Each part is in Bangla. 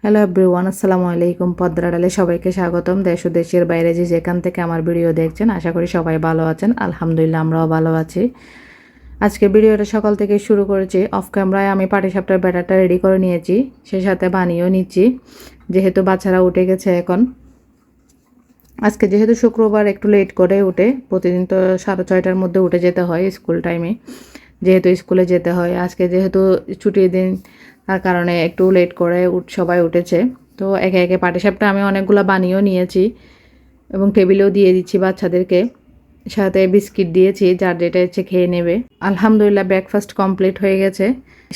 হ্যালো এভরিওয়ান, আসসালামু আলাইকুম। পদ্মার আড়ালে সবাইকে স্বাগতম। দেশ ও দেশের বাইরে যে যেখান থেকে আমার ভিডিও দেখছেন, আশা করি সবাই ভালো আছেন। আলহামদুলিল্লাহ, আমরাও ভালো আছি। আজকে ভিডিওটা সকাল থেকে শুরু করেছি। অফ ক্যামেরায় আমি পাটিসাপটার ব্যাটারটা রেডি করে নিয়েছি, সেই সাথে বানিয়েও নিচ্ছি, যেহেতু বাচ্চারা উঠে গেছে এখন। আজকে যেহেতু শুক্রবার একটু লেট করে উঠে, প্রতিদিন তো 6:30টার মধ্যে উঠে যেতে হয় স্কুল টাইমে, যেহেতু স্কুলে যেতে হয়। আজকে যেহেতু ছুটির দিন, তার কারণে একটু লেট করে সবাই উঠেছে। তো একে একে পাটিসাপটা আমি অনেকগুলো বানিয়েও নিয়েছি এবং টেবিলেও দিয়ে দিচ্ছি বাচ্চাদেরকে। সাথে বিস্কিট দিয়েছি, যার যেটা ইচ্ছে খেয়ে নেবে। আলহামদুলিল্লাহ, ব্রেকফাস্ট কমপ্লিট হয়ে গেছে।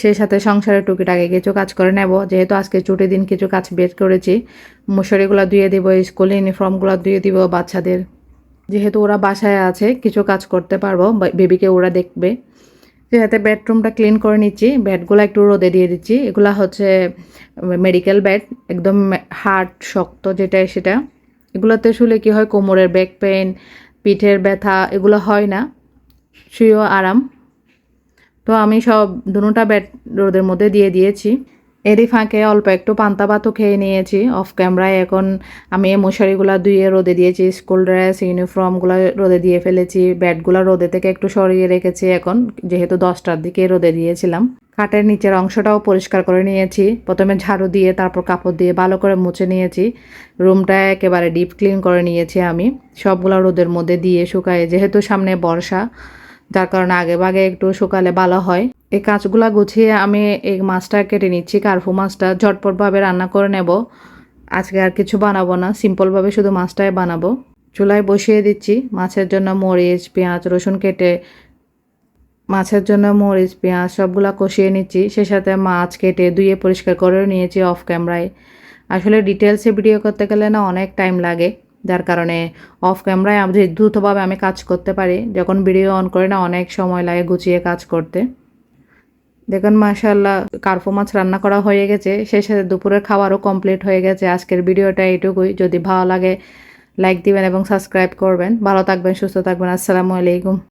সেই সাথে সংসারের টুকিটাকি কিছু কাজ করে নেব, যেহেতু আজকে ছুটির দিন কিছু কাজ বের করেছি। মশারিগুলো ধুয়ে দিব, স্কুল ইউনিফর্মগুলো ধুয়ে দিব বাচ্চাদের, যেহেতু ওরা বাসায় আছে কিছু কাজ করতে পারবো, বেবিকে ওরা দেখবে। যাতে বেডরুমটা ক্লিন করে নিচ্ছি, বেডগুলো একটু রোদে দিয়ে দিচ্ছি। এগুলা হচ্ছে মেডিকেল বেড, একদম হার্ড শক্ত যেটা সেটা। এগুলোতে শুলে কি হয়, কোমরের ব্যাক পেন, পিঠের ব্যথা এগুলো হয় না, শুয়েও আরাম। তো আমি সব দুটোটা বেড রোদের মধ্যে দিয়ে দিয়েছি। এরই ফাঁকে অল্প একটু পান্তা ভাতও খেয়ে নিয়েছি অফ ক্যামেরায়। এখন আমি এই মশারিগুলো ধুয়ে রোদে দিয়েছি, স্কুল ড্রেস ইউনিফর্মগুলো রোদে দিয়ে ফেলেছি, ব্যাডগুলো রোদে থেকে একটু সরিয়ে রেখেছি এখন, যেহেতু 10টার দিকে রোদে দিয়েছিলাম। খাটের নিচের অংশটাও পরিষ্কার করে নিয়েছি, প্রথমে ঝাড়ু দিয়ে তারপর কাপড় দিয়ে ভালো করে মুছে নিয়েছি। রুমটা একেবারে ডিপ ক্লিন করে নিয়েছি আমি, সবগুলো রোদের মধ্যে দিয়ে শুকায়ে, যেহেতু সামনে বর্ষা, যার কারণে আগে ভাগে একটু শুকালে ভালো হয়। এই কাজগুলা গুছিয়ে আমি এই মাছটা কেটে নিচ্ছি, কার্ফু মাছটা ঝটপটভাবে রান্না করে নেব। আজকে আর কিছু বানাবো না, সিম্পলভাবে শুধু মাছটাই বানাবো। চুলায় বসিয়ে দিচ্ছি, মাছের জন্য মরিচ পেঁয়াজ রসুন কেটে, মাছের জন্য মরিচ পেঁয়াজ সবগুলা কষিয়ে নিচ্ছি। সে সাথে মাছ কেটে ধুয়ে পরিষ্কার করেও নিয়েছি অফ ক্যামেরায়। আসলে ডিটেলসে ভিডিও করতে গেলে না অনেক টাইম লাগে, যার কারণে অফ ক্যামেরায় আমি দ্রুতভাবে আমি কাজ করতে পারি। যখন ভিডিও অন করে না অনেক সময় লাগে গুছিয়ে কাজ করতে। দেখুন মাশাআল্লাহ, কার্ফু মাছ রান্না করা হয়ে গেছে, সেই সাথে দুপুরের খাবারও কমপ্লিট হয়ে গেছে। আজকের ভিডিওটা এইটুকুই। যদি ভালো লাগে লাইক দিবেন এবং সাবস্ক্রাইব করবেন। ভালো থাকবেন, সুস্থ থাকবেন। আসসালামু আলাইকুম।